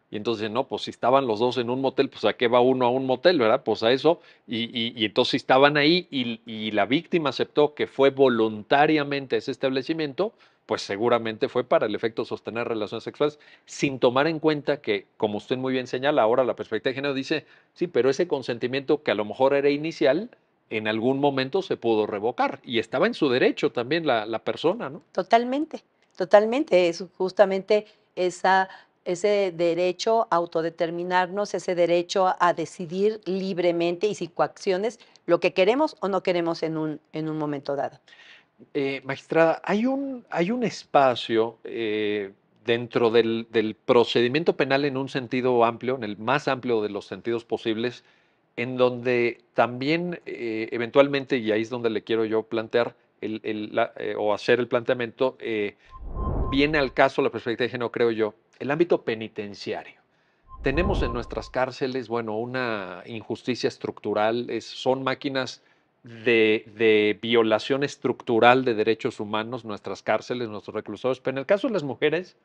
Y entonces, no, pues si estaban los dos en un motel, pues a qué va uno a un motel, ¿verdad? Pues a eso. Y entonces si estaban ahí y la víctima aceptó que fue voluntariamente ese establecimiento, pues seguramente fue para el efecto de sostener relaciones sexuales, sin tomar en cuenta que, como usted muy bien señala, ahora la perspectiva de género dice, sí, pero ese consentimiento que a lo mejor era inicial, en algún momento se pudo revocar y estaba en su derecho también la persona, ¿no? Totalmente, totalmente. Es justamente esa, ese derecho a autodeterminarnos, ese derecho a decidir libremente y sin coacciones lo que queremos o no queremos en un momento dado. Magistrada, hay un espacio dentro del procedimiento penal en un sentido amplio, en el más amplio de los sentidos posibles, en donde también eventualmente, y ahí es donde le quiero yo plantear o hacer el planteamiento, viene al caso la perspectiva de género, creo yo, el ámbito penitenciario. Tenemos en nuestras cárceles, bueno, una injusticia estructural, son máquinas de violación estructural de derechos humanos, nuestras cárceles, nuestros reclusorios, pero en el caso de las mujeres,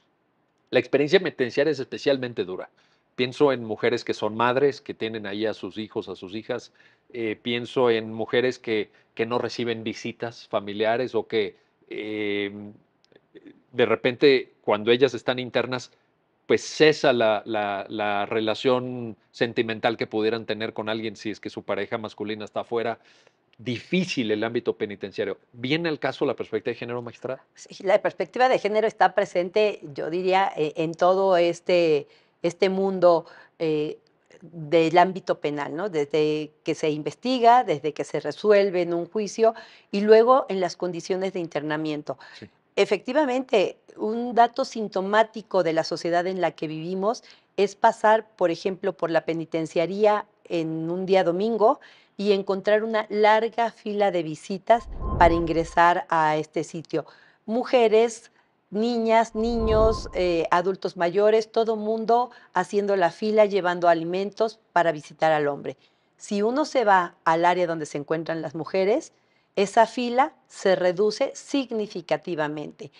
la experiencia penitenciaria es especialmente dura. Pienso en mujeres que son madres, que tienen ahí a sus hijos, a sus hijas. Pienso en mujeres que no reciben visitas familiares o que de repente cuando ellas están internas, pues cesa la relación sentimental que pudieran tener con alguien si es que su pareja masculina está afuera. Difícil el ámbito penitenciario. ¿Viene al caso la perspectiva de género, magistrada? Sí, la perspectiva de género está presente, yo diría, en todo este mundo del ámbito penal, ¿no? Desde que se investiga, desde que se resuelve en un juicio y luego en las condiciones de internamiento. Sí. Efectivamente, un dato sintomático de la sociedad en la que vivimos es pasar, por ejemplo, por la penitenciaría en un día domingo y encontrar una larga fila de visitas para ingresar a este sitio. Mujeres, niñas, niños, adultos mayores, todo mundo haciendo la fila, llevando alimentos para visitar al hombre. Si uno se va al área donde se encuentran las mujeres, esa fila se reduce significativamente.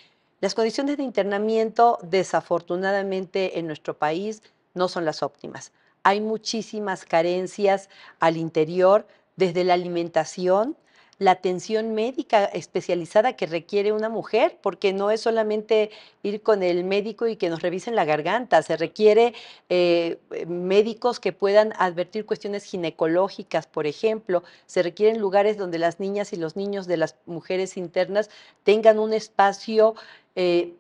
Las condiciones de internamiento, desafortunadamente, en nuestro país no son las óptimas. Hay muchísimas carencias al interior, desde la alimentación, la atención médica especializada que requiere una mujer, porque no es solamente ir con el médico y que nos revisen la garganta, se requiere médicos que puedan advertir cuestiones ginecológicas, por ejemplo, se requieren lugares donde las niñas y los niños de las mujeres internas tengan un espacio eh,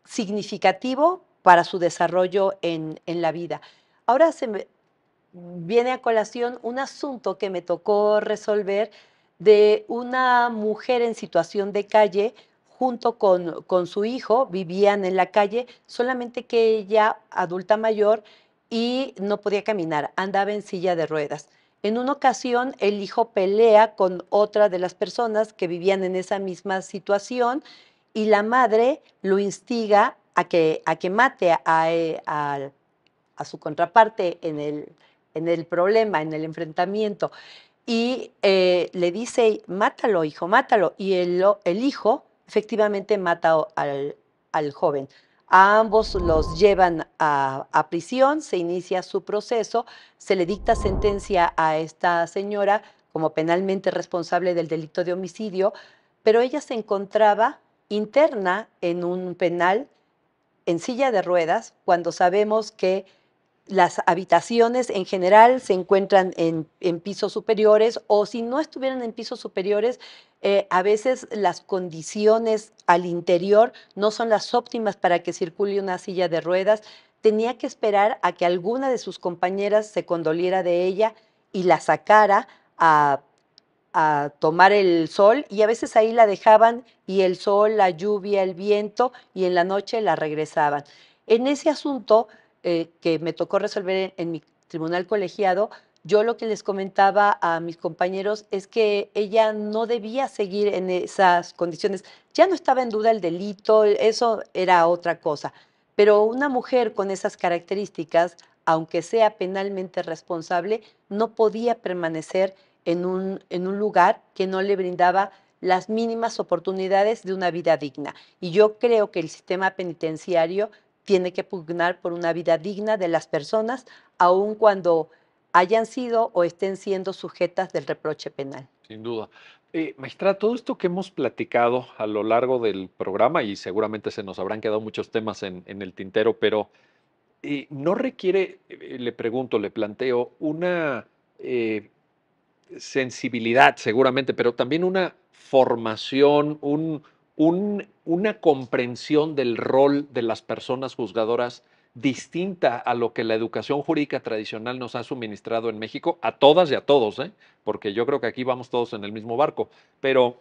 significativo para su desarrollo en la vida. Ahora se me viene a colación un asunto que me tocó resolver de una mujer en situación de calle junto con su hijo, vivían en la calle, solamente que ella, adulta mayor, y no podía caminar, andaba en silla de ruedas. En una ocasión, el hijo pelea con otra de las personas que vivían en esa misma situación y la madre lo instiga a que mate a su contraparte en el problema, en el enfrentamiento, y le dice, mátalo, hijo, mátalo. Y el hijo efectivamente mata al joven. A ambos los llevan a prisión, se inicia su proceso, se le dicta sentencia a esta señora como penalmente responsable del delito de homicidio, pero ella se encontraba interna en un penal en silla de ruedas cuando sabemos que las habitaciones en general se encuentran en pisos superiores o si no estuvieran en pisos superiores, a veces las condiciones al interior no son las óptimas para que circule una silla de ruedas. Tenía que esperar a que alguna de sus compañeras se condoliera de ella y la sacara a tomar el sol y a veces ahí la dejaban y el sol, la lluvia, el viento y en la noche la regresaban. En ese asunto que me tocó resolver en mi tribunal colegiado, yo lo que les comentaba a mis compañeros es que ella no debía seguir en esas condiciones. Ya no estaba en duda el delito, eso era otra cosa. Pero una mujer con esas características, aunque sea penalmente responsable, no podía permanecer en un lugar que no le brindaba las mínimas oportunidades de una vida digna. Y yo creo que el sistema penitenciario tiene que pugnar por una vida digna de las personas, aun cuando hayan sido o estén siendo sujetas del reproche penal. Sin duda. Maestra, todo esto que hemos platicado a lo largo del programa, y seguramente se nos habrán quedado muchos temas en el tintero, pero no requiere, le pregunto, le planteo, una eh, sensibilidad seguramente, pero también una formación, una comprensión del rol de las personas juzgadoras distinta a lo que la educación jurídica tradicional nos ha suministrado en México, a todas y a todos, ¿eh? Porque yo creo que aquí vamos todos en el mismo barco, pero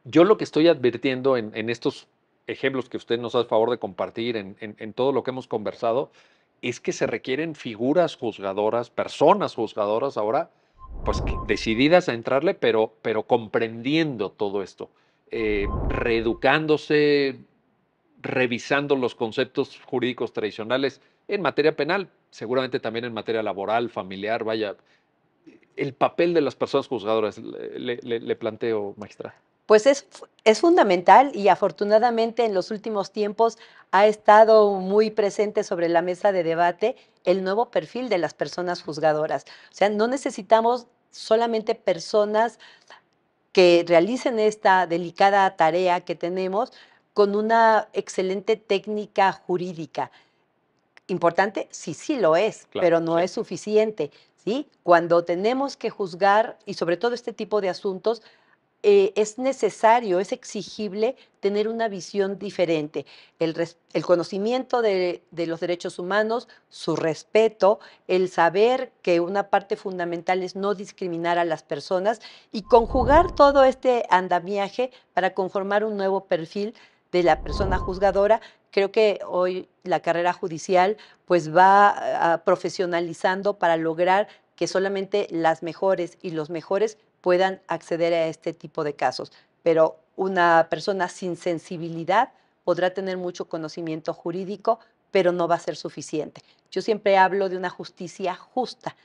yo lo que estoy advirtiendo en estos ejemplos que usted nos hace favor de compartir, en todo lo que hemos conversado, es que se requieren figuras juzgadoras, personas juzgadoras ahora, pues decididas a entrarle, pero comprendiendo todo esto, reeducándose, revisando los conceptos jurídicos tradicionales en materia penal, seguramente también en materia laboral, familiar, vaya, el papel de las personas juzgadoras, le planteo, maestra. Pues es fundamental y afortunadamente en los últimos tiempos ha estado muy presente sobre la mesa de debate el nuevo perfil de las personas juzgadoras. O sea, no necesitamos solamente personas que realicen esta delicada tarea que tenemos con una excelente técnica jurídica. Importante, sí, sí lo es, Claro, pero no sí. es suficiente, ¿sí? Cuando tenemos que juzgar, y sobre todo este tipo de asuntos, es necesario, es exigible tener una visión diferente, el conocimiento de los derechos humanos, su respeto, el saber que una parte fundamental es no discriminar a las personas y conjugar todo este andamiaje para conformar un nuevo perfil de la persona juzgadora. Creo que hoy la carrera judicial pues va profesionalizando para lograr que solamente las mejores y los mejores puedan acceder a este tipo de casos. Pero una persona sin sensibilidad podrá tener mucho conocimiento jurídico, pero no va a ser suficiente. Yo siempre hablo de una justicia justa,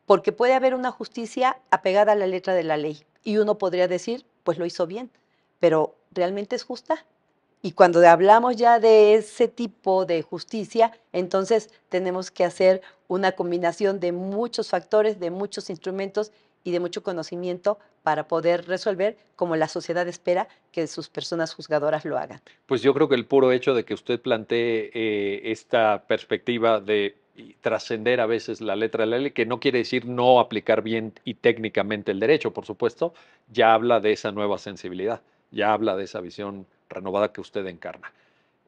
porque puede haber una justicia apegada a la letra de la ley y uno podría decir, pues lo hizo bien, pero ¿realmente es justa? Y cuando hablamos ya de ese tipo de justicia, entonces tenemos que hacer una combinación de muchos factores, de muchos instrumentos y de mucho conocimiento para poder resolver como la sociedad espera que sus personas juzgadoras lo hagan. Pues yo creo que el puro hecho de que usted plantee esta perspectiva de trascender a veces la letra de la ley, que no quiere decir no aplicar bien y técnicamente el derecho, por supuesto, ya habla de esa nueva sensibilidad, ya habla de esa visión renovada que usted encarna.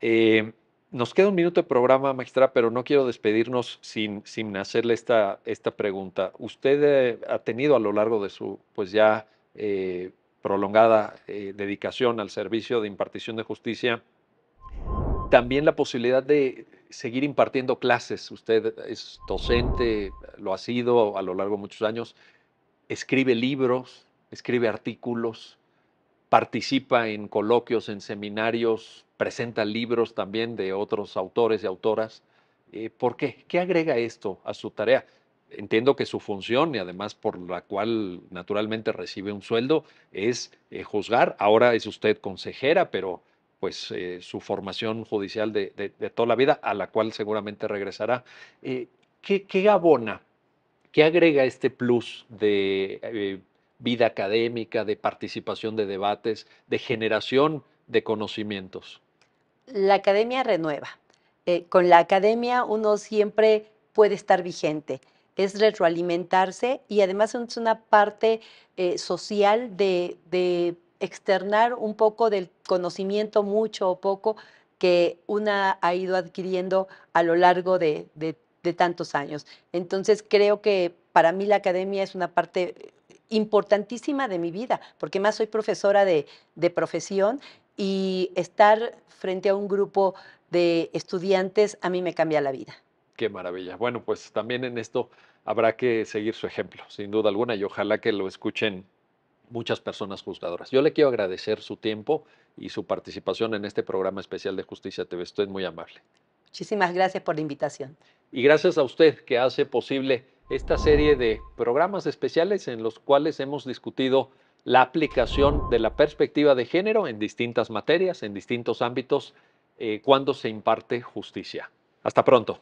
Eh, Nos queda un minuto de programa, magistrada, pero no quiero despedirnos sin hacerle esta pregunta. Usted ha tenido a lo largo de su, pues ya prolongada dedicación al servicio de impartición de justicia, también la posibilidad de seguir impartiendo clases. Usted es docente, lo ha sido a lo largo de muchos años, escribe libros, escribe artículos, participa en coloquios, en seminarios, presenta libros también de otros autores y autoras. ¿Por qué? ¿Qué agrega esto a su tarea? Entiendo que su función y además por la cual naturalmente recibe un sueldo es juzgar. Ahora es usted consejera, pero pues su formación judicial de toda la vida, a la cual seguramente regresará. ¿Qué abona? ¿Qué agrega este plus de vida académica, de participación de debates, de generación de conocimientos? La academia renueva. Con la academia uno siempre puede estar vigente. Es retroalimentarse y además es una parte social de externar un poco del conocimiento, mucho o poco, que una ha ido adquiriendo a lo largo de tantos años. Entonces creo que para mí la academia es una parte importantísima de mi vida, porque más soy profesora de profesión y estar frente a un grupo de estudiantes a mí me cambia la vida. Qué maravilla. Bueno, pues también en esto habrá que seguir su ejemplo, sin duda alguna, y ojalá que lo escuchen muchas personas juzgadoras. Yo le quiero agradecer su tiempo y su participación en este programa especial de Justicia TV. Estoy muy amable. Muchísimas gracias por la invitación. Y gracias a usted que hace posible esta serie de programas especiales en los cuales hemos discutido la aplicación de la perspectiva de género en distintas materias, en distintos ámbitos, cuando se imparte justicia. Hasta pronto.